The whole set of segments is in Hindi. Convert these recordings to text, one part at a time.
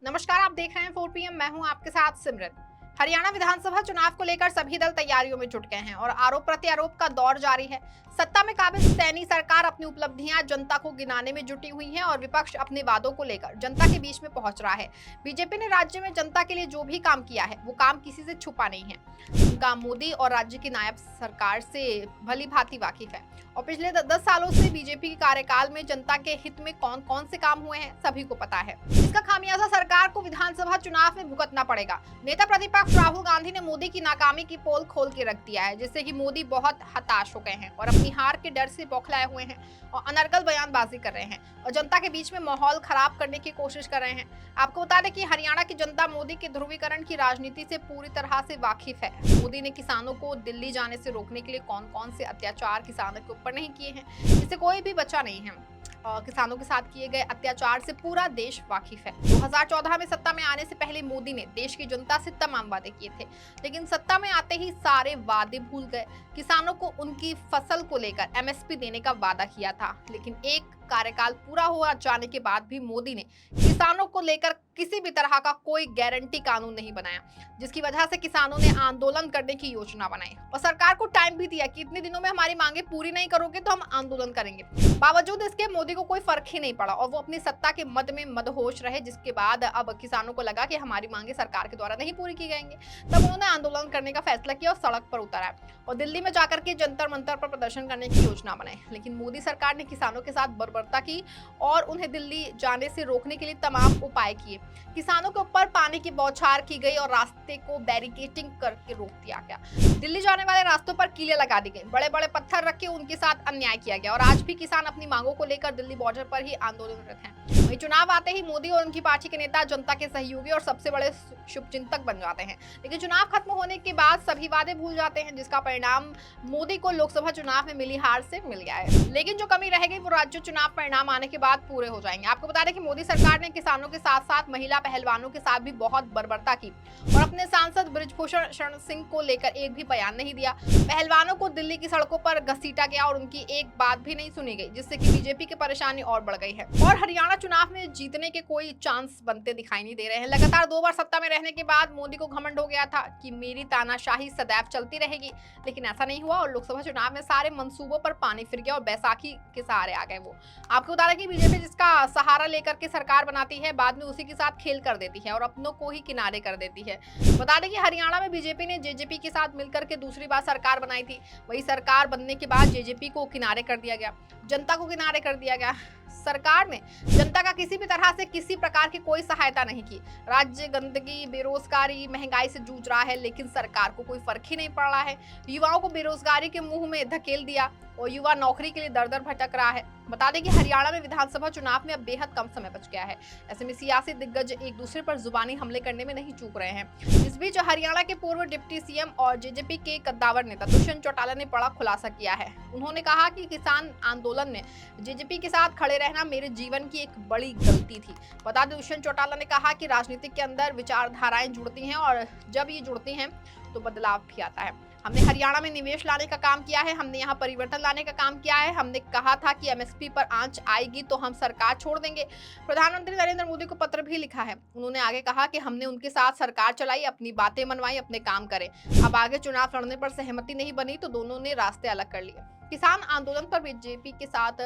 नमस्कार, आप देख रहे हैं 4 PM। मैं हूं आपके साथ सिमरन। हरियाणा विधानसभा चुनाव को लेकर सभी दल तैयारियों में जुट गए हैं और आरोप प्रत्यारोप का दौर जारी है। सत्ता में काबिज सैनी सरकार अपनी उपलब्धियां जनता को गिनाने में जुटी हुई है और विपक्ष अपने वादों को लेकर जनता के बीच में पहुंच रहा है। बीजेपी ने राज्य में जनता के लिए जो भी काम किया है वो काम किसी से छुपा नहीं है। उनका मोदी और राज्य की नायब सरकार से भली भांति वाकिफ है और पिछले 10 सालों से बीजेपी के कार्यकाल में जनता के हित में कौन कौन से काम हुए हैं सभी को पता है। इसका खामियाजा सरकार को विधानसभा चुनाव में भुगतना पड़ेगा। नेता प्रतिपक्ष राहुल गांधी ने मोदी की नाकामी की पोल खोल के रख दिया है, जिससे कि मोदी बहुत हताश हो गए हैं और अपनी हार के डर से बौखलाए हुए हैं और अनर्गल बयानबाजी कर रहे हैं और जनता के बीच में माहौल खराब करने की कोशिश कर रहे हैं। आपको बता दें कि हरियाणा की जनता मोदी के ध्रुवीकरण की राजनीति से पूरी तरह से वाकिफ है। मोदी ने किसानों को दिल्ली जाने से रोकने के लिए कौन कौन से अत्याचार किसानों के ऊपर नहीं किए हैं, इससे कोई भी बचा नहीं है। किसानों के साथ किए गए अत्याचार से पूरा देश वाकिफ है। 2014 में सत्ता में आने से पहले मोदी ने देश की जनता से तमाम वादे किए थे, लेकिन सत्ता में आते ही सारे वादे भूल गए। किसानों को उनकी फसल को लेकर MSP देने का वादा किया था, लेकिन एक कार्यकाल पूरा हुआ जाने के बाद भी मोदी ने किसानों को लेकर किसी भी तरह का कोई गारंटी कानून नहीं बनाया, जिसकी वजह से किसानों ने आंदोलन करने की योजना बनाई और सरकार को टाइम भी दिया कि इतने दिनों में हमारी मांगे पूरी नहीं करोगे तो हम आंदोलन करेंगे। बावजूद इसके मोदी को कोई फर्क ही नहीं पड़ा और वो अपनी सत्ता के मद में मदहोश रहे, जिसके बाद अब किसानों को लगा कि हमारी मांगे सरकार के द्वारा नहीं पूरी की जाएंगी। तब उन्होंने आंदोलन करने का फैसला किया और सड़क पर उतर आए और दिल्ली में जाकर के जंतर मंतर पर प्रदर्शन करने की योजना बनाई। लेकिन मोदी सरकार ने किसानों के साथ बर्बरता की और उन्हें दिल्ली जाने से रोकने के लिए तमाम उपाय किए। किसानों के ऊपर पानी की बौछार की गई और रास्ते को बैरिकेडिंग करके रोक दिया गया। दिल्ली जाने वाले रास्तों पर कीलें लगा दी गई, बड़े बड़े पत्थर रख के उनके साथ अन्याय किया गया और आज भी किसान अपनी मांगों को लेकर दिल्ली बॉर्डर पर ही आंदोलनरत हैं। वहीं चुनाव आते ही मोदी और उनकी पार्टी के नेता जनता के सहयोगी और सबसे बड़े शुभचिंतक बन जाते हैं, लेकिन चुनाव खत्म होने के बाद सभी वादे भूल जाते हैं, जिसका परिणाम मोदी को लोकसभा चुनाव में मिली हार से मिल गया है। लेकिन जो कमी रह गई वो राज्य चुनाव परिणाम आने के बाद पूरे हो जाएंगे। आपको बता दें कि मोदी सरकार ने किसानों के साथ साथ महिला पहलवानों के साथ भी बहुत बर्बरता की और अपने सांसद बृजभूषण शरण सिंह को लेकर एक भी बयान नहीं दिया। पहलवानों को दिल्ली की सड़कों पर घसीटा गया और उनकी एक बात भी नहीं सुनी गई, जिससे कि बीजेपी की परेशानी और बढ़ गई है और हरियाणा चुनाव में जीतने के कोई चांस बनते दिखाई नहीं दे रहे हैं। लगातार 2 बार सत्ता में रहने के बाद मोदी को घमंड हो गया था कि मेरी तानाशाही सदैव चलती रहेगी, लेकिन ऐसा नहीं हुआ और लोकसभा चुनाव में सारे मंसूबों पर पानी फिर गया और बैसाखी के सहारे आ गए वो। आपको बता दें कि बीजेपी जिसका सहारा लेकर के सरकार बनाती है, बाद में उसी के साथ खेल कर देती है और अपनों को ही किनारे कर देती है। बता दें कि हरियाणा में बीजेपी ने जेजेपी के साथ मिलकर के दूसरी बार सरकार बनाई थी। वही सरकार बनने के बाद जेजेपी को किनारे कर दिया गया, जनता को किनारे कर दिया गया। सरकार ने जनता का किसी भी तरह से किसी प्रकार की कोई सहायता नहीं की। राज्य गंदगी, बेरोजगारी, महंगाई से जूझ रहा है, लेकिन सरकार को कोई फर्क ही नहीं पड़ रहा है। युवाओं को बेरोजगारी के मुंह में धकेल दिया और युवा नौकरी के लिए दर दर भटक रहा है। बता दें कि हरियाणा में विधानसभा चुनाव में अब बेहद कम समय बच गया है। ऐसे में सियासी दिग्गज एक दूसरे पर जुबानी हमले करने में नहीं चूक रहे हैं। इस बीच हरियाणा के पूर्व डिप्टी CM और जेजेपी के कद्दावर नेता दुष्यंत चौटाला ने बड़ा खुलासा किया है। उन्होंने कहा कि किसान आंदोलन में जेजेपी के साथ खड़े रहना मेरे जीवन की एक बड़ी गलती थी। बता दें, दुष्यंत चौटाला ने कहा कि राजनीति के अंदर विचारधाराएं जुड़ती हैं और जब ये जुड़ती हैं तो बदलाव भी आता है। हमने हरियाणा में निवेश लाने का काम किया है, हमने यहाँ परिवर्तन लाने का काम किया है। हमने कहा था कि MSP पर आंच आएगी तो हम सरकार छोड़ देंगे। प्रधानमंत्री नरेंद्र मोदी को पत्र भी लिखा है। उन्होंने आगे कहा कि हमने उनके साथ सरकार चलाई, अपनी बातें मनवाई, अपने काम करे। अब आगे चुनाव लड़ने पर सहमति नहीं बनी तो दोनों ने रास्ते अलग कर लिए। किसान आंदोलन पर बीजेपी के साथ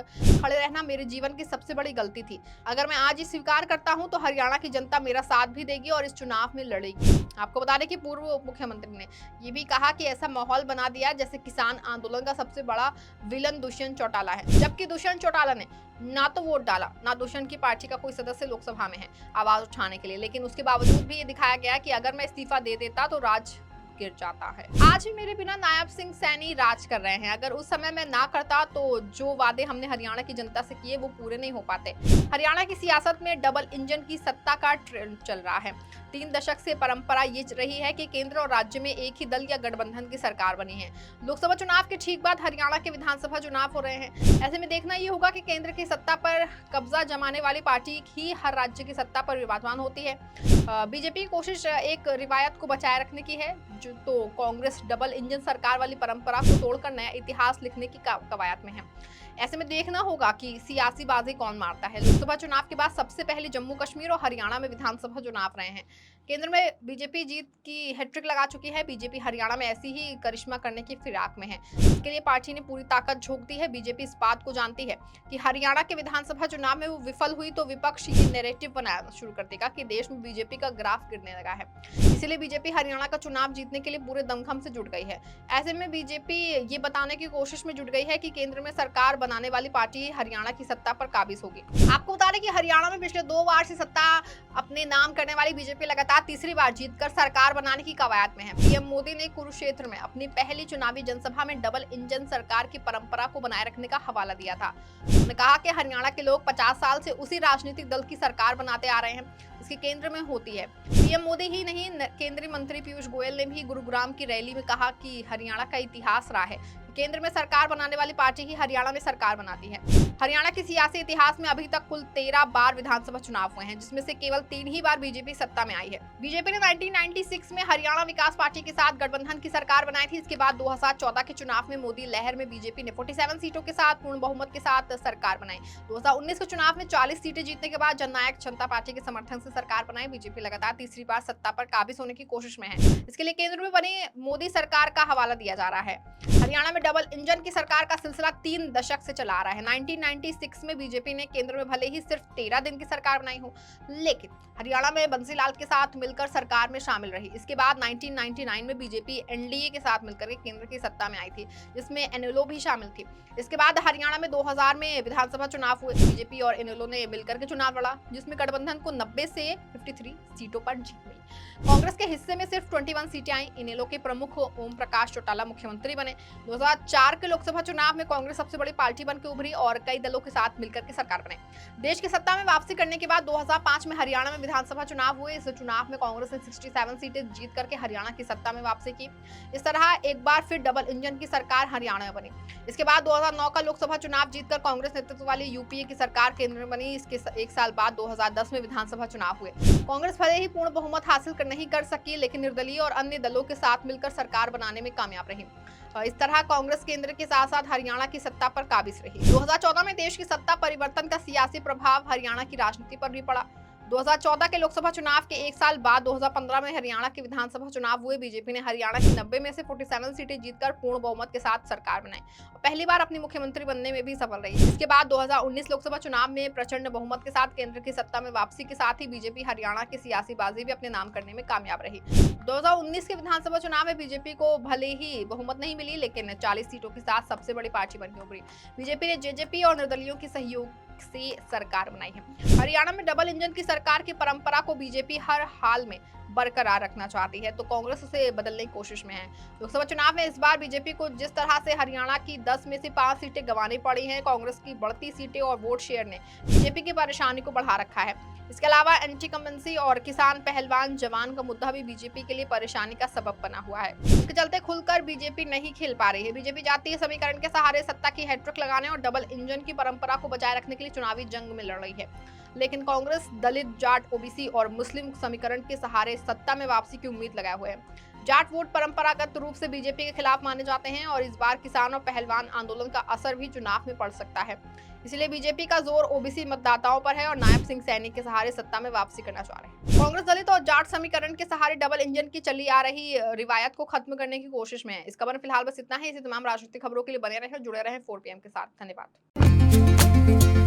खड़े रहना मेरे जीवन की सबसे बड़ी गलती थी। अगर मैं आज ये स्वीकार करता हूं तो हरियाणा की जनता मेरा साथ भी देगी और इस चुनाव में लड़ेगी। आपको बता दें कि पूर्व उप मुख्यमंत्री ने ये भी कहा कि ऐसा माहौल बना दिया जैसे किसान आंदोलन का सबसे बड़ा विलन दुष्यंत चौटाला है, जबकि दुष्यंत चौटाला ने ना तो वोट डाला, ना दुष्यंत की पार्टी का कोई सदस्य लोकसभा में है आवाज उठाने के लिए। लेकिन उसके बावजूद भी ये दिखाया गया कि अगर मैं इस्तीफा दे देता तो राज गिर जाता है। आज भी मेरे बिना नायब सिंह सैनी राज कर रहे हैं। अगर उस समय मैं ना करता तो जो वादे हमने हरियाणा की जनता से किए वो पूरे नहीं हो पाते। हरियाणा की सियासत में डबल इंजन की सत्ता का ट्रेंड चल रहा है। 3 दशक से परंपरा ये रही है कि केंद्र और राज्य में एक ही दल या गठबंधन की सरकार बनी है। लोकसभा चुनाव के ठीक बाद हरियाणा के विधानसभा चुनाव हो रहे हैं। ऐसे में देखना ये होगा कि केंद्र की सत्ता पर कब्जा जमाने वाली पार्टी ही हर राज्य की सत्ता पर विराजमान होती है। बीजेपी की कोशिश एक रिवायत को बचाए रखने की है, आज तो कांग्रेस डबल इंजन सरकार वाली परंपरा को तोड़कर नया इतिहास लिखने की कवायद में है। ऐसे में देखना होगा कि सियासी बाजी कौन मारता है। लोकसभा चुनाव के बाद सबसे पहले जम्मू कश्मीर और हरियाणा में विधानसभा चुनाव रहे हैं। केंद्र में बीजेपी जीत की हैट्रिक लगा चुकी है। बीजेपी हरियाणा में ऐसी ही करिश्मा करने की फिराक में है। इसके लिए पार्टी ने पूरी ताकत झोंक दी है। बीजेपी इस बात को जानती है कि हरियाणा के विधानसभा चुनाव में वो विफल हुई तो विपक्ष ये नैरेटिव बनाना शुरू कर देगा कि देश में बीजेपी का ग्राफ गिरने लगा है। इसीलिए बीजेपी हरियाणा का चुनाव जीतने के लिए पूरे दमखम से जुट गई है। ऐसे में बीजेपी ये बताने की कोशिश में जुट गई है कि केंद्र में सरकार बनाने वाली पार्टी हरियाणा की सत्ता पर काबिज होगी। आपको बता दें कि हरियाणा में पिछले 2 बार से सत्ता अपने नाम करने वाली बीजेपी लगातार तीसरी बार जीतकर सरकार बनाने की कवायद में है। पीएम मोदी ने कुरुक्षेत्र में अपनी पहली चुनावी जनसभा में डबल इंजन सरकार की परंपरा को बनाए रखने का हवाला दिया था। उन्होंने कहा कि हरियाणा के लोग 50 साल से उसी राजनीतिक दल की सरकार बनाते आ रहे हैं, इसके केंद्र में होती है। पीएम मोदी ही नहीं, केंद्रीय मंत्री पीयूष गोयल ने भी गुरुग्राम की रैली में कहा कि हरियाणा का इतिहास रहा है, केंद्र में सरकार बनाने वाली पार्टी ही हरियाणा में सरकार बनाती है। हरियाणा के सियासी इतिहास में अभी तक कुल 13 बार विधानसभा चुनाव हुए हैं, जिसमें से केवल 3 ही बार बीजेपी सत्ता में आई है। बीजेपी ने 1996 में हरियाणा विकास पार्टी के साथ गठबंधन की सरकार बनाई थी। इसके बाद 2014 के चुनाव में मोदी लहर में बीजेपी ने 47 सीटों के साथ पूर्ण बहुमत के साथ सरकार बनाई। 2019 के चुनाव में 40 सीटें जीतने के बाद जननायक जनता पार्टी के समर्थन से सरकार बनाई। बीजेपी लगातार तीसरी बार सत्ता पर काबिज होने की कोशिश में है। इसके लिए केंद्र में बनी मोदी सरकार का हवाला दिया जा रहा है। हरियाणा में डबल इंजन की सरकार का सिलसिला 3 दशक से चला आ रहा है। 1996 में बीजेपी ने केंद्र में भले ही सिर्फ 13 दिन की सरकार बनाई हो, लेकिन हरियाणा में बंसीलाल के साथ मिलकर सरकार में शामिल रही। इसके बाद 1999 में बीजेपी एनडीए के साथ मिलकर के केंद्र की सत्ता में आई थी, जिसमें एनएलओ भी शामिल थी। इसके बाद हरियाणा में 2000 में विधानसभा चुनाव हुए। बीजेपी और एनएलओ ने मिलकर के चुनाव लड़ा, जिसमें गठबंधन को 90 से 53 सीटों पर जीत मिली। कांग्रेस के हिस्से में सिर्फ 21 सीटें आई। इनेलो के प्रमुख ओम प्रकाश चौटाला मुख्यमंत्री बने। 2004 के लोकसभा चुनाव में कांग्रेस सबसे बड़ी पार्टी बनकर उभरी और कई दलों के साथ मिलकर के सरकार बनाई। देश की सत्ता में वापसी करने के बाद 2005 में हरियाणा में विधानसभा चुनाव हुए। इस चुनाव में कांग्रेस ने 67 सीटें जीत करके हरियाणा की सत्ता में वापसी की। इस तरह एक बार फिर डबल इंजन की सरकार हरियाणा में बनी। इसके बाद 2009 का लोकसभा चुनाव जीतकर कांग्रेस नेतृत्व वाली यूपीए की सरकार केंद्र में बनी। इसके एक साल बाद 2010 में विधानसभा चुनाव हुए। कांग्रेस भले ही पूर्ण बहुमत हासिल नहीं कर सकी, लेकिन निर्दलीय और अन्य दलों के साथ मिलकर सरकार बनाने में कामयाब रही। इस तरह कांग्रेस केंद्र के साथ साथ हरियाणा की सत्ता पर काबिज रही। 2014 में देश की सत्ता परिवर्तन का सियासी प्रभाव हरियाणा की राजनीति पर भी पड़ा। 2014 के लोकसभा चुनाव के एक साल बाद 2015 में हरियाणा के विधानसभा चुनाव हुए। बीजेपी ने हरियाणा की 90 में से 47 सीटें जीतकर पूर्ण बहुमत के साथ सरकार बनाई और पहली बार अपनी मुख्यमंत्री बनने में भी सफल रही। इसके बाद 2019 लोकसभा चुनाव में प्रचंड बहुमत के साथ केंद्र की सत्ता में वापसी के साथ ही बीजेपी हरियाणा की सियासी बाजी भी अपने नाम करने में कामयाब रही। 2019 के विधानसभा चुनाव में बीजेपी को भले ही बहुमत नहीं मिली, लेकिन 40 सीटों के साथ सबसे बड़ी पार्टी बनकर उभरी। बीजेपी ने जेजेपी और निर्दलियों के सहयोग से सरकार बनाई है। हरियाणा में डबल इंजन की सरकार की परंपरा को बीजेपी हर हाल में बरकरार रखना चाहती है, तो कांग्रेस उसे बदलने की कोशिश में है। लोकसभा चुनाव में इस बार बीजेपी को जिस तरह से हरियाणा की 10 में से 5 सीटें गंवानी पड़ी हैं, कांग्रेस की बढ़ती सीटें और वोट शेयर ने बीजेपी की परेशानी को बढ़ा रखा है। इसके अलावा एंटी कमेंसी और किसान पहलवान जवान का मुद्दा भी बीजेपी के लिए परेशानी का सबब बना हुआ है। इसके चलते खुलकर बीजेपी नहीं खेल पा रही है। बीजेपी जातीय समीकरण के सहारे सत्ता की हैट्रिक लगाने और डबल इंजन की परंपरा को बचाए रखने के लिए चुनावी जंग में लड़ रही है, लेकिन कांग्रेस दलित, जाट, ओबीसी और मुस्लिम समीकरण के सहारे सत्ता में वापसी की उम्मीद लगाए हुए है। जाट वोट परंपरागत रूप से बीजेपी के खिलाफ माने जाते हैं और इस बार किसान और पहलवान आंदोलन का असर भी चुनाव में पड़ सकता है। इसलिए बीजेपी का जोर ओबीसी मतदाताओं पर है और नायब सिंह सैनी के सहारे सत्ता में वापसी करना चाह रहे हैं। कांग्रेस दलित और जाट समीकरण के सहारे डबल इंजन की चली आ रही रिवायत को खत्म करने की कोशिश में है। इस खबर में फिलहाल बस इतना ही। इसी तमाम राजनीतिक खबरों के लिए बने रहें और जुड़े रहें 4PM के साथ। धन्यवाद।